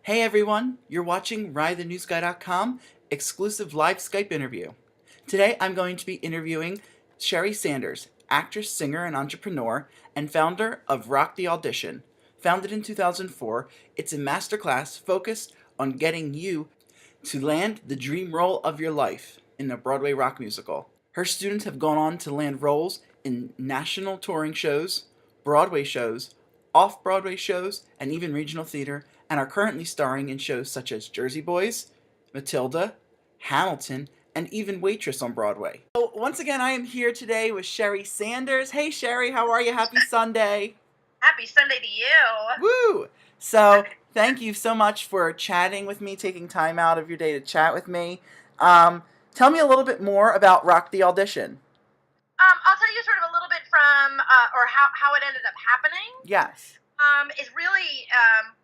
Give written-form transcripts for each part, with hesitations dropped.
Hey everyone, you're watching RideTheNewsGuy.com exclusive live Skype interview. Today I'm going to be interviewing Sheri Sanders, actress, singer, and entrepreneur, and founder of Rock the Audition. Founded in 2004, it's a masterclass focused on getting you to land the dream role of your life in a Broadway rock musical. Her students have gone on to land roles in national touring shows, Broadway shows, off-Broadway shows, and even regional theater, and are currently starring in shows such as Jersey Boys, Matilda, Hamilton, and even Waitress on Broadway. So once again, I am here today with Sheri Sanders. Hey Sheri, how are you? Happy Sunday. Happy Sunday to you. Woo! So thank you so much for chatting with me, taking time out of your day to chat with me. Tell me a little bit more about Rock the Audition. I'll tell you sort of a little bit from, or how it ended up happening. Yes. It really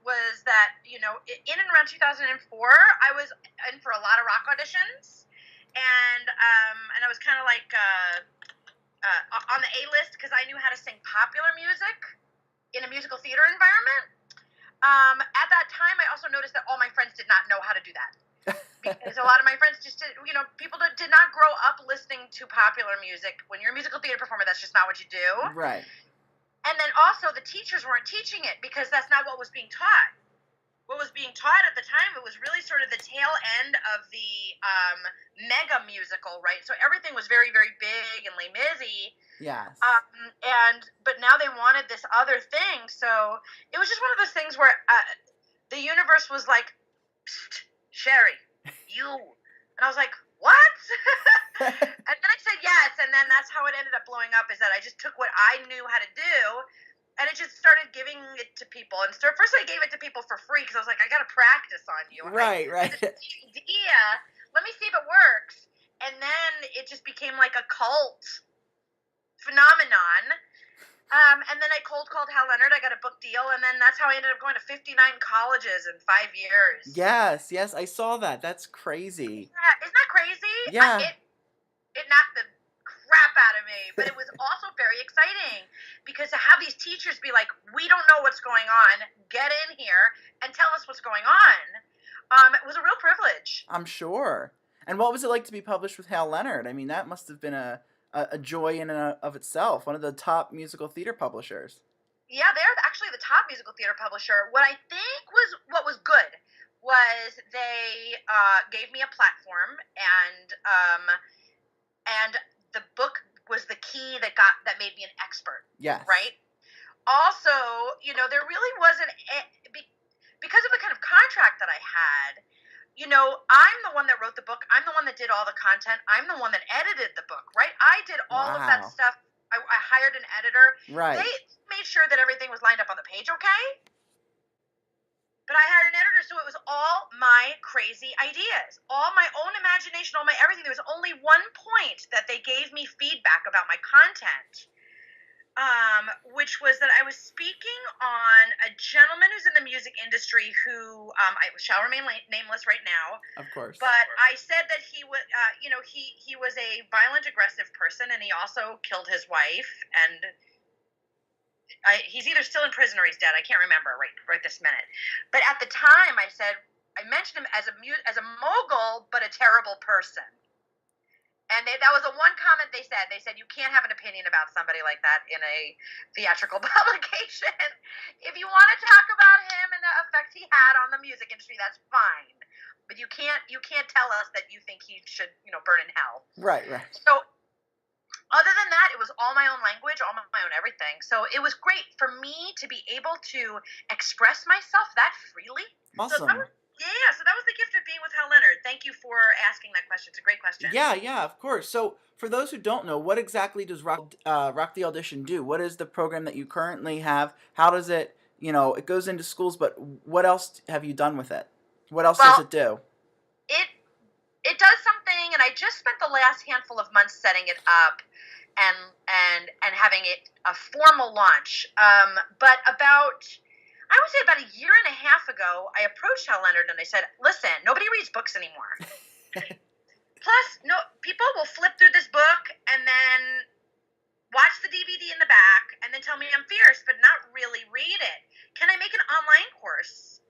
was that, in and around 2004, I was in for a lot of rock auditions, and I was kind of like on the A list because I knew how to sing popular music in a musical theater environment. At that time, I also noticed that all my friends did not know how to do that. Because a lot of my friends just did, people did not grow up listening to popular music. When you're a musical theater performer, that's just not what you do. Right. And then also the teachers weren't teaching it because that's not what was being taught. What was being taught at the time, it was really sort of the tail end of the mega musical, right? So everything was very, very big and Les Mis-y. Yes. But now they wanted this other thing. So it was just one of those things where the universe was like, Psst, Sheri, you. And I was like, what? And then I said yes, and then that's how it ended up blowing up, is that I just took what I knew how to do, and it just started giving it to people. And so first I gave it to people for free, because I was like, I got to practice on you. Right. Idea, let me see if it works. And then it just became like a cult phenomenon. And then I cold called Hal Leonard. I got a book deal, and then that's how I ended up going to 59 colleges in 5 years. Yes, I saw that. That's crazy. Yeah, isn't that crazy? Yeah. It knocked the crap out of me, but it was also very exciting because to have these teachers be like, we don't know what's going on, get in here and tell us what's going on. It was a real privilege. I'm sure. And what was it like to be published with Hal Leonard? I mean, that must have been a joy in and of itself, one of the top musical theater publishers. Yeah, they're actually the top musical theater publisher. What I think what was good was they gave me a platform, and the book was the key that made me an expert. Yes. Right? Also, there really wasn't, because of the kind of contract that I had, I'm the one that wrote the book. I'm the one that did all the content. I'm the one that edited the book, right? I did all of that stuff. I hired an editor. Right. They made sure that everything was lined up on the page okay. But I hired an editor, so it was all my crazy ideas, all my own imagination, all my everything. There was only one point that they gave me feedback about my content, which was that I was speaking on a gentleman who's in the music industry who I shall remain nameless right now. Of course. But I said that he was, he was a violent, aggressive person, and he also killed his wife, and he's either still in prison or he's dead. I can't remember right this minute. But at the time, I mentioned him as a mogul, but a terrible person. And that was the one comment they said. They said, you can't have an opinion about somebody like that in a theatrical publication. If you want to talk about him and the effect he had on the music industry, that's fine. But you can't tell us that you think he should, burn in hell. Right. So other than that, it was all my own language, all my own everything. So it was great for me to be able to express myself that freely. Awesome. So that was the gift of being with Hal Leonard. Thank you for asking that question. It's a great question. Yeah, of course. So for those who don't know, what exactly does Rock the Audition do? What is the program that you currently have? How does it, it goes into schools, but what else have you done with it? What else does it do? It does something, and I just spent the last handful of months setting it up and having it a formal launch. But I would say about a year and a half ago, I approached Hal Leonard and I said, listen, nobody reads books anymore. Plus, people will flip through this book and then watch the DVD in the back and then tell me I'm fierce, but not really read it. Can I make an online course?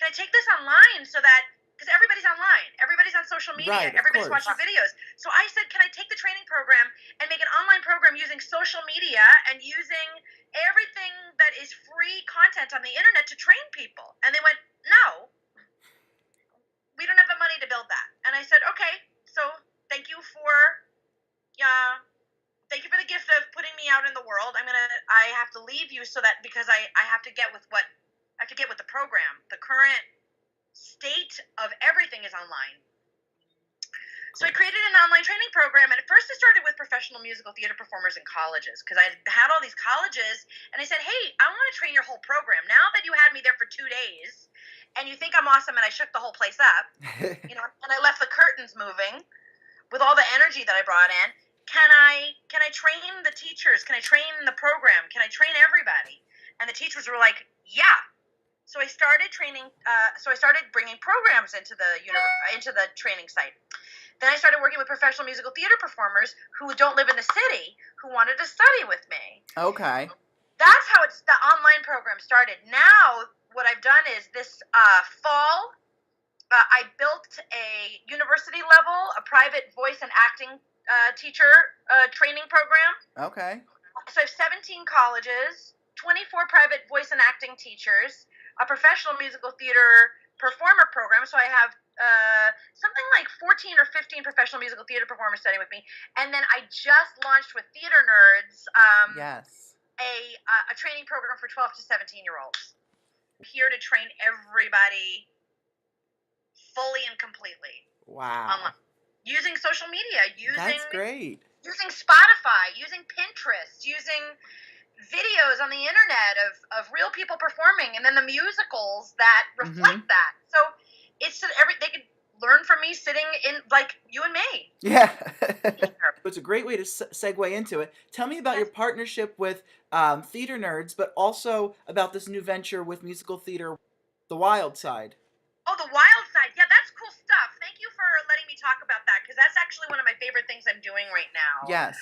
Can I I take this online so that, because everybody's online, everybody's on social media, Right, of everybody's course. watching videos. So I said, can I take the training program and make an online program using social media and using everything that is free content on the internet to train people? And they went, no, we don't have the money to build that. And I said, okay, so thank you for the gift of putting me out in the world. I have to leave you so that, because I have to get with the program. The current state of everything is online. So I created an online training program, and at first I started with professional musical theater performers in colleges, because I had all these colleges, and I said, hey, I want to train your whole program. Now that you had me there for 2 days, and you think I'm awesome, and I shook the whole place up, and I left the curtains moving with all the energy that I brought in, can I train the teachers? Can I train the program? Can I train everybody? And the teachers were like, yeah. So I started training. So I started bringing programs into the training site. Then I started working with professional musical theater performers who don't live in the city, who wanted to study with me. Okay. That's how the online program started. Now what I've done is this fall, I built a university level, a private voice and acting teacher training program. Okay. So I have 17 colleges, 24 private voice and acting teachers, a professional musical theater performer program. So I have something like 14 or 15 professional musical theater performers studying with me. And then I just launched with Theater Nerds Yes. a training program for 12 to 17-year-olds. I'm here to train everybody fully and completely. Wow. Online. Using social media, That's great. using Spotify, using Pinterest, using videos on the internet of real people performing, and then the musicals that reflect that. So it's they could learn from me sitting in, like you and me. Yeah. It's a great way to segue into it. Tell me about your partnership with Theater Nerds, but also about this new venture with musical theater, The Wild Side. Oh, The Wild Side. Yeah, that's cool stuff. Thank you for letting me talk about that, because that's actually one of my favorite things I'm doing right now. Yes.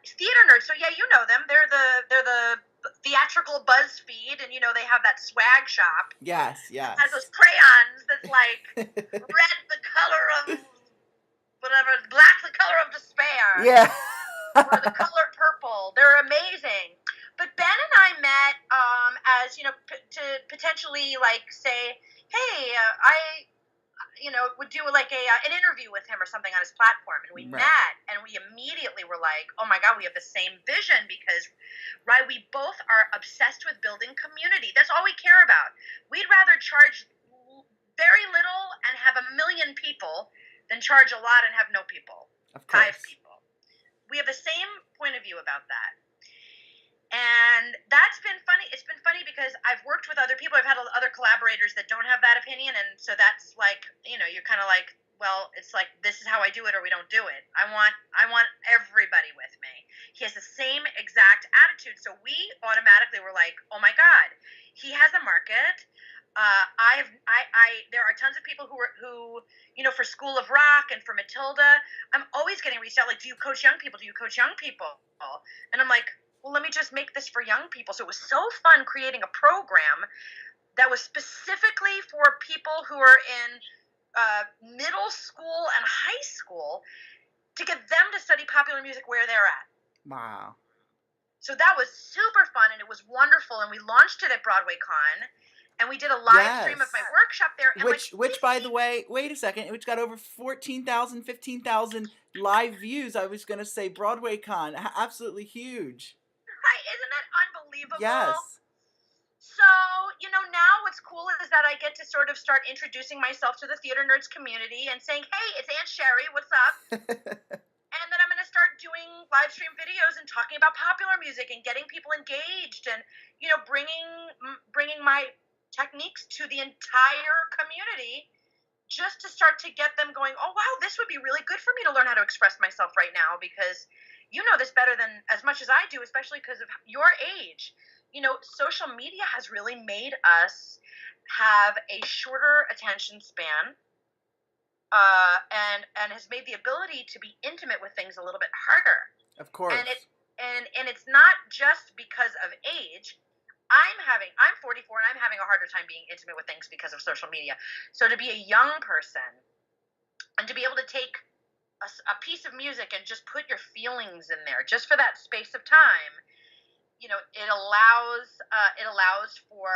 Theater Nerds. So yeah, you know them. They're the theatrical BuzzFeed, and they have that swag shop. Yes. It has those crayons that's like red the color of whatever, black the color of despair. Yeah. Or the color purple. They're amazing. But Ben and I met as to potentially say, hey, I would do like an interview with him or something on his platform, and we met, and we immediately were like, oh my god, we have the same vision, because we both are obsessed with building community. That's all we care about. We'd rather charge very little and have 1 million people than charge a lot and have no people. Of course. 5 people. We have the same point of view about that. And that's been funny. It's been funny because I've worked with other people. I've had other collaborators that don't have that opinion. And so that's like, you're kind of like, well, it's like, this is how I do it or we don't do it. I want everybody with me. He has the same exact attitude. So we automatically were like, oh my God, he has a market. There are tons of people who for School of Rock and for Matilda, I'm always getting reached out like, do you coach young people? Do you coach young people? And I'm like, well, let me just make this for young people. So it was so fun creating a program that was specifically for people who are in middle school and high school, to get them to study popular music where they're at. Wow. So that was super fun, and it was wonderful, and we launched it at Broadway Con, and we did a live stream of my workshop there. And which, by the way, wait a second, which got over 14,000, 15,000 live views. I was going to say Broadway Con, absolutely huge. Right, isn't that unbelievable? Yes. So, now what's cool is that I get to sort of start introducing myself to the Theater Nerds community and saying, hey, it's Aunt Sheri, what's up? And then I'm going to start doing live stream videos and talking about popular music and getting people engaged and, bringing my techniques to the entire community, just to start to get them going, oh, wow, this would be really good for me to learn how to express myself right now, because you know this better than as much as I do, especially because of your age. Social media has really made us have a shorter attention span, and has made the ability to be intimate with things a little bit harder. Of course. And it's not just because of age. I'm 44 and I'm having a harder time being intimate with things because of social media. So to be a young person and to be able to take a piece of music and just put your feelings in there just for that space of time, it allows for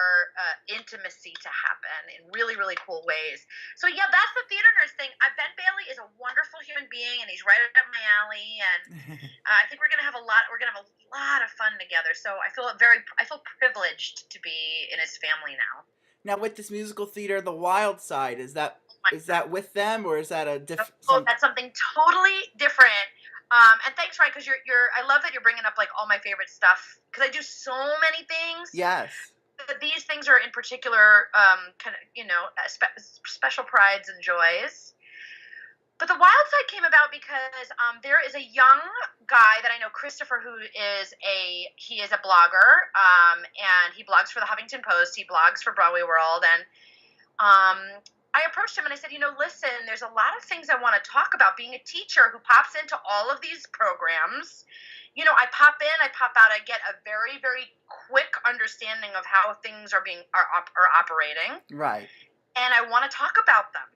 intimacy to happen in really, really cool ways. So yeah, that's the theater nurse thing. Ben Bailey is a wonderful human being, and he's right up my alley. And I think we're gonna have a lot. We're gonna have a lot of fun together. So I feel privileged to be in his family now. Now, with this musical theater, The Wild Side, is that Oh my with them, or is that a Oh, that's something totally different. And thanks, Ryan, because I love that you're bringing up like all my favorite stuff because I do so many things. Yes. But these things are in particular kind of special prides and joys. But the Wild Side came about because there is a young guy that I know, Christopher, who is he is a blogger, and he blogs for the Huffington Post. He blogs for Broadway World, and I approached him and I said, listen, there's a lot of things I want to talk about. Being a teacher who pops into all of these programs, I pop in, I pop out, I get a very, very quick understanding of how things are operating. Right. And I want to talk about them.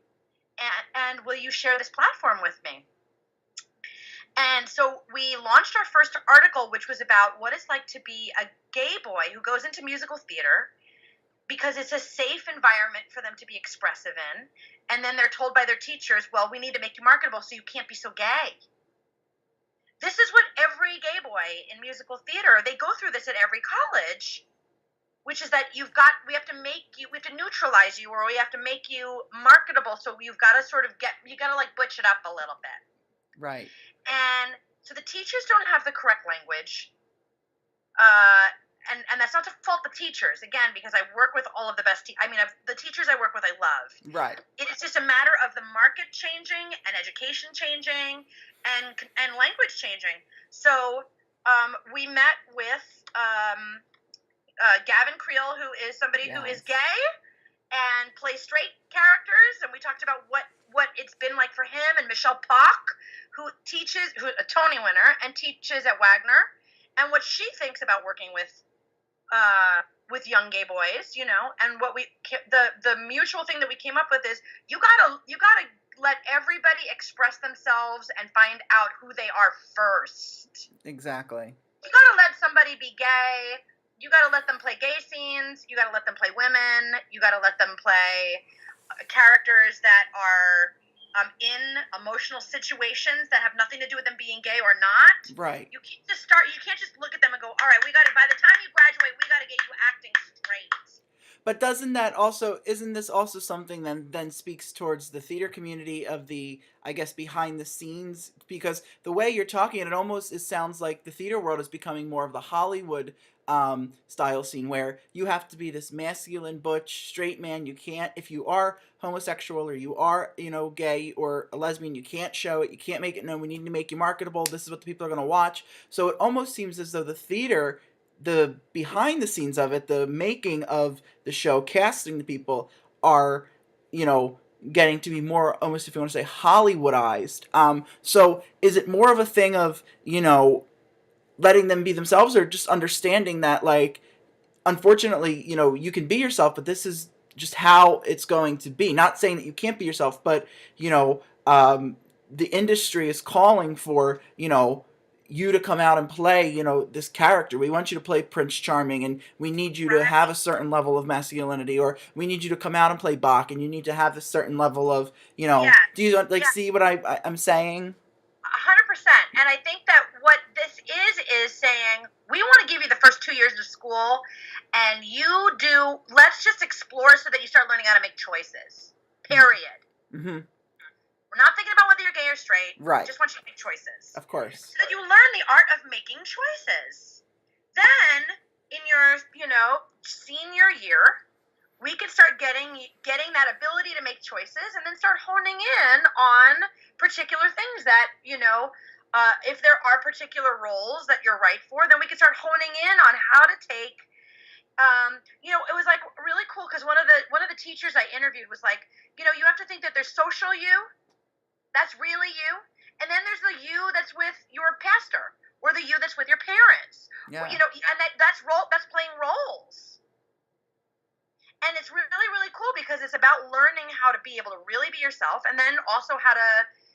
And will you share this platform with me? And so we launched our first article, which was about what it's like to be a gay boy who goes into musical theater, because it's a safe environment for them to be expressive in. And then they're told by their teachers, well, we need to make you marketable, so you can't be so gay. This is what every gay boy in musical theater, they go through this at every college, which is that we have to neutralize you, or we have to make you marketable. So you've got to like butch it up a little bit. Right. And so the teachers don't have the correct language. And that's not to fault the teachers, again, because I work with all of the best the teachers I work with, I love. Right. It's just a matter of the market changing and education changing and language changing. So we met with Gavin Creel, who is somebody who is gay and plays straight characters, and we talked about what it's been like for him, and Michelle Pock, who's a Tony winner and teaches at Wagner, and what she thinks about working with young gay boys, and what the mutual thing that we came up with is you gotta let everybody express themselves and find out who they are first. Exactly. You gotta let somebody be gay. You gotta let them play gay scenes. You gotta let them play women. You gotta let them play characters that are in emotional situations that have nothing to do with them being gay or not. Right. You can't just look at them and go, all right, by the time you graduate, we got to get you acting straight. But isn't this also something that then speaks towards the theater community of the, I guess, behind the scenes? Because the way you're talking, it sounds like the theater world is becoming more of the Hollywood style scene, where you have to be this masculine, butch, straight man. You can't, if you are homosexual or you are, gay or a lesbian, you can't show it. You can't make it known. We need to make you marketable. This is what the people are going to watch. So it almost seems as though the theater, the behind the scenes of it, the making of the show, casting the people, are, getting to be more, almost, if you want to say, Hollywoodized. So is it more of a thing of, letting them be themselves, or just understanding that, like, unfortunately, you can be yourself, but this is just how it's going to be? Not saying that you can't be yourself, but, the industry is calling for, you to come out and play, this character. We want you to play Prince Charming, and we need you to have a certain level of masculinity, or we need you to come out and play Bach, and you need to have a certain level of, do you see what I'm saying? 100%. And I think that what this is saying, we want to give you the first 2 years of school, and let's just explore so that you start learning how to make choices. Period. Mm-hmm. We're not thinking about whether you're gay or straight. Right. We just want you to make choices. Of course. So that you learn the art of making choices. Then, in your, senior year, we can start getting that ability to make choices, and then start honing in on particular things that, if there are particular roles that you're right for, then we can start honing in on how to take, it was like really cool, because one of the teachers I interviewed was like, you have to think that there's social you, that's really you, and then there's the you that's with your pastor, or the you that's with your parents. Yeah. You know, and that's playing roles. And it's really, really cool because it's about learning how to be able to really be yourself, and then also how to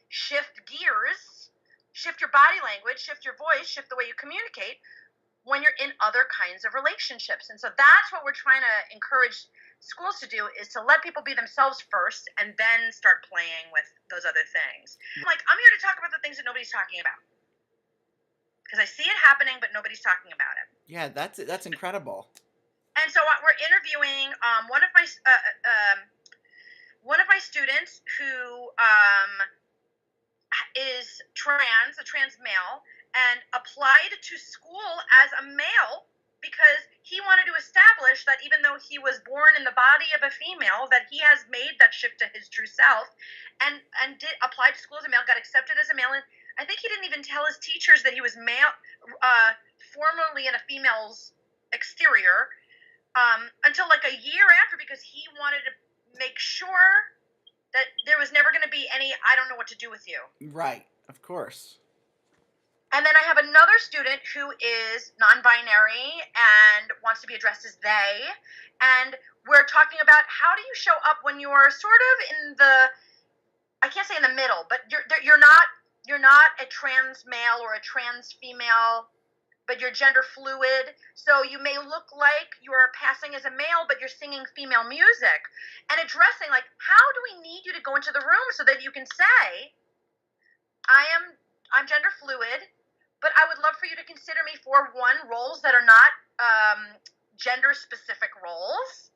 shift gears, shift your body language, shift your voice, shift the way you communicate when you're in other kinds of relationships. And so that's what we're trying to encourage schools to do, is to let people be themselves first and then start playing with those other things. Like, I'm here to talk about the things that nobody's talking about. Because I see it happening, but nobody's talking about it. Yeah, that's incredible. And so we're interviewing one of my students who is a trans male, and applied to school as a male because he wanted to establish that even though he was born in the body of a female, that he has made that shift to his true self, and did apply to school as a male, got accepted as a male, and I think he didn't even tell his teachers that he was male, formerly in a female's exterior. Until like a year after, because he wanted to make sure that there was never going to be any I don't know what to do with you. Right, of course. And then I have another student who is non-binary and wants to be addressed as they. And we're talking about how do you show up when you're sort of in the, I can't say in the middle, but you're not a trans male or a trans female, but you're gender fluid. So you may look like you're passing as a male, but you're singing female music, and addressing like, how do we need you to go into the room so that you can say, I'm gender fluid, but I would love for you to consider me for one, roles that are not gender specific roles.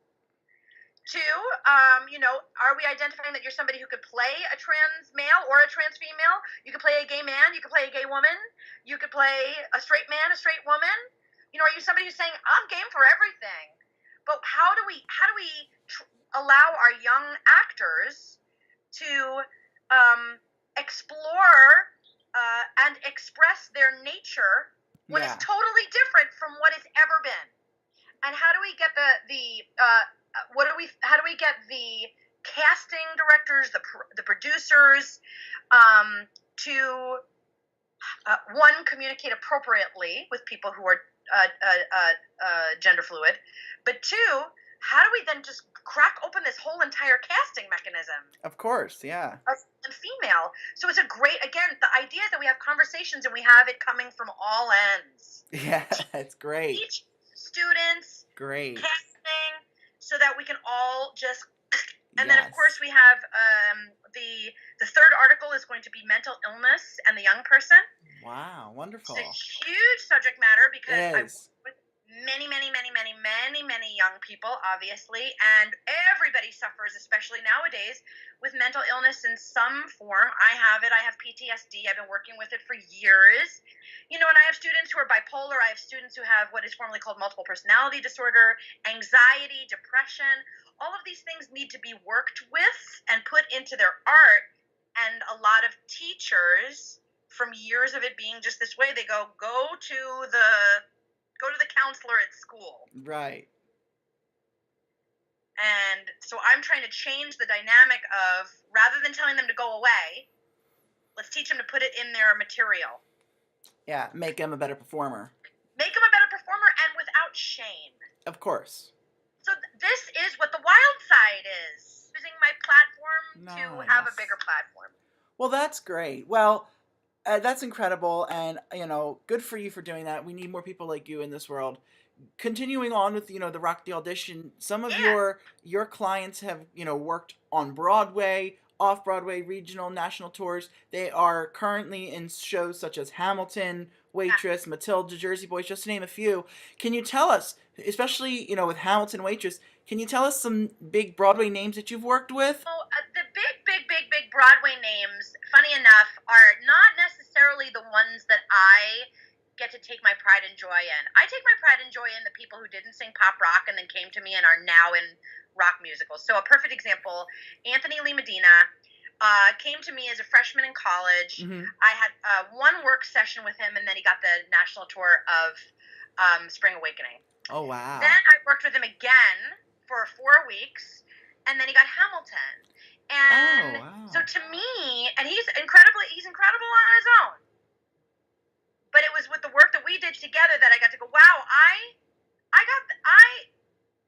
Two, are we identifying that you're somebody who could play a trans male or a trans female? You could play a gay man, you could play a gay woman, you could play a straight man, a straight woman. Are you somebody who's saying, I'm game for everything? But how do we allow our young actors to explore and express their nature when it's totally different from what it's ever been? And how do we get how do we get the casting directors, the producers, to one, communicate appropriately with people who are gender fluid, but two, how do we then just crack open this whole entire casting mechanism? Of course, yeah. And female. So it's a great, again, the idea is that we have conversations and we have it coming from all ends. Yeah, it's great. Teach students, great casting, so that we can all just, and then of course we have the third article is going to be mental illness and the young person. Wow, wonderful. It's a huge subject matter because it is. I've worked with many young people, obviously, and everybody suffers, especially nowadays, with mental illness in some form. I have it. I have PTSD. I've been working with it for years. And I have students who are bipolar. I have students who have what is formerly called multiple personality disorder, anxiety, depression. All of these things need to be worked with and put into their art. And a lot of teachers, from years of it being just this way, they go to the counselor at school. Right. And so I'm trying to change the dynamic of, rather than telling them to go away, let's teach them to put it in their material. Yeah, make them a better performer. Make them a better performer, and without shame. Of course. So this is what the wild side is. Using my platform to have a bigger platform. Well, that's great. Well, that's incredible, and good for you for doing that. We need more people like you in this world. Continuing on with the Rock the Audition, some of your clients have worked on Broadway, off-Broadway, regional, national tours. They are currently in shows such as Hamilton, Waitress, Matilda, Jersey Boys, just to name a few. Can you tell us, especially with Hamilton, Waitress, can you tell us some big Broadway names that you've worked with? Oh, the big Broadway names, funny enough, are not necessarily the ones that I get to take my pride and joy in. I take my pride and joy in the people who didn't sing pop rock and then came to me and are now in rock musicals. So a perfect example, Anthony Lee Medina came to me as a freshman in college. Mm-hmm. I had one work session with him, and then he got the national tour of Spring Awakening. Oh, wow. Then I worked with him again for 4 weeks, and then he got Hamilton. And so to me, and he's incredible on his own. but it was with the work that we did together that I got to go, wow,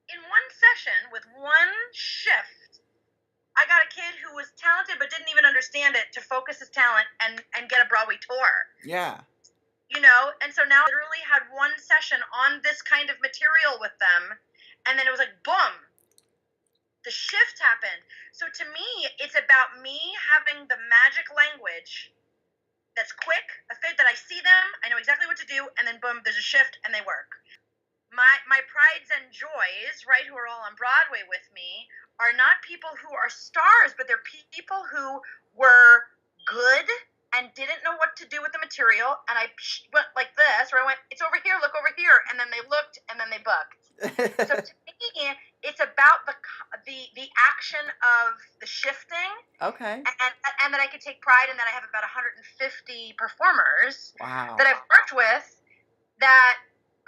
in one session with one shift, I got a kid who was talented but didn't even understand it to focus his talent and get a Broadway tour. Yeah. You know, and so now I literally had one session on this kind of material with them, and then it was like, boom, the shift happened. So to me, it's about me having the magic language that's quick, that I see them, I know exactly what to do, and then boom, there's a shift, and they work. My prides and joys, right, who are all on Broadway with me, are not people who are stars, but they're people who were good and didn't know what to do with the material, and I went like this, or I went, it's over here, look over here, and then they looked, and then they booked. So to me, it's about the action of the shifting. Okay. And that I could take pride in that I have about 150 performers Wow. that I've worked with that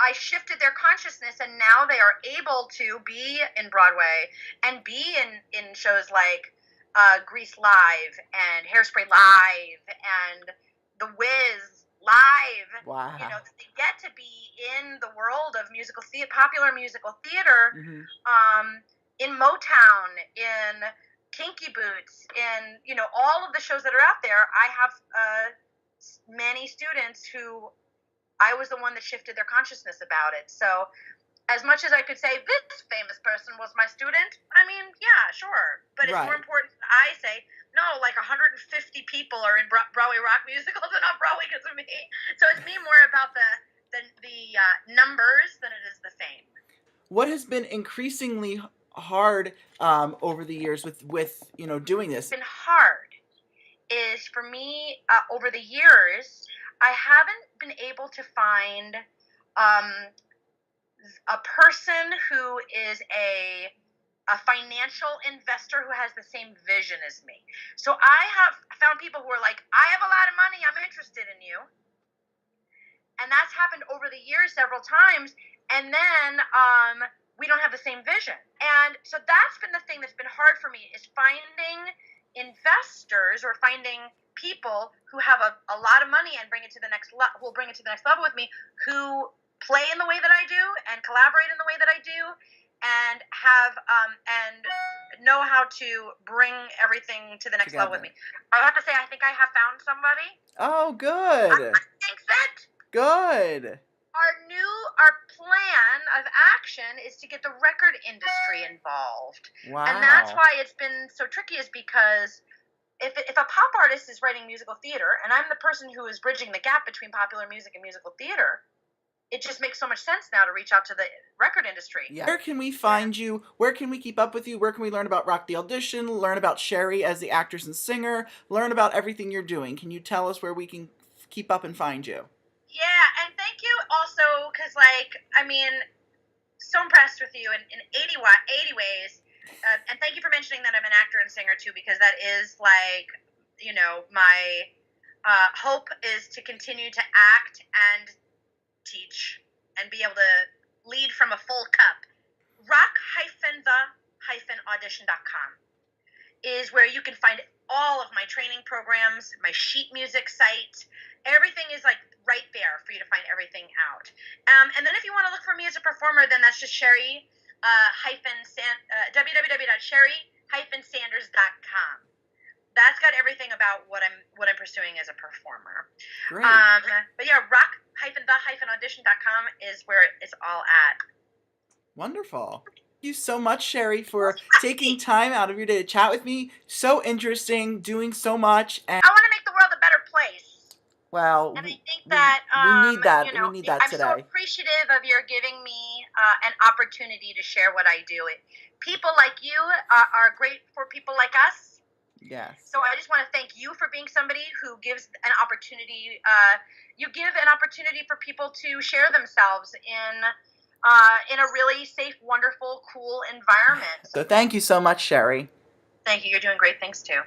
I shifted their consciousness, and now they are able to be in Broadway and be in shows like Grease Live and Hairspray Live and The Wiz Live. Wow. You know, they get to be in the world of musical theater, popular musical theater, in Motown, in Kinky Boots, in, you know, all of the shows that are out there. I have many students who I was the one that shifted their consciousness about it. So as much as I could say, this famous person was my student, I mean, yeah, sure. But it's more important that I say, no, like 150 people are in Broadway rock musicals and on Broadway because of me. So it's me more about the numbers than it is the fame. What has been increasingly hard over the years with you know, doing this? What's been hard is for me over the years, I haven't been able to find a person who is a financial investor who has the same vision as me. So I have found people who are like, I have a lot of money, I'm interested in you. And that's happened over the years several times. And then we don't have the same vision. And so that's been the thing that's been hard for me, is finding investors or finding people who have a lot of money and bring it to the next will bring it to the next level with me, who play in the way that I do and collaborate in the way that I do, and have and know how to bring everything to the next level with me. I have to say, I think I have found somebody. Oh, good. I think that good. Our plan of action is to get the record industry involved. Wow. And that's why it's been so tricky, is because if a pop artist is writing musical theater and I'm the person who is bridging the gap between popular music and musical theater, it just makes so much sense now to reach out to the record industry. Yeah. Where can we find you? Where can we keep up with you? Where can we learn about Rock the Audition, learn about Sheri as the actress and singer, learn about everything you're doing? Can you tell us where we can keep up and find you? Yeah, and thank you also, because, like, I mean, so impressed with you in 80 ways. And thank you for mentioning that I'm an actor and singer, too, because that is, like, you know, my hope is to continue to act and teach and be able to lead from a full cup. ROCK-THE-AUDITION.com is where you can find all of my training programs, my sheet music site. Everything is, like, right there for you to find everything out. And then if you want to look for me as a performer, then that's just www.Sheri-Sanders.com. That's got everything about what I'm pursuing as a performer. Great. But yeah, ROCK-THE-AUDITION.com is where it's all at. Wonderful. Thank you so much, Sheri, for taking time out of your day to chat with me. So interesting, doing so much. And I want to make the world a better place. Well, and I think that we need that. You know, we need that today. I'm so appreciative of your giving me an opportunity to share what I do. People like you are great for people like us. Yes. So I just want to thank you for being somebody who gives an opportunity. You give an opportunity for people to share themselves in a really safe, wonderful, cool environment. So thank you so much, Sheri. Thank you. You're doing great things too.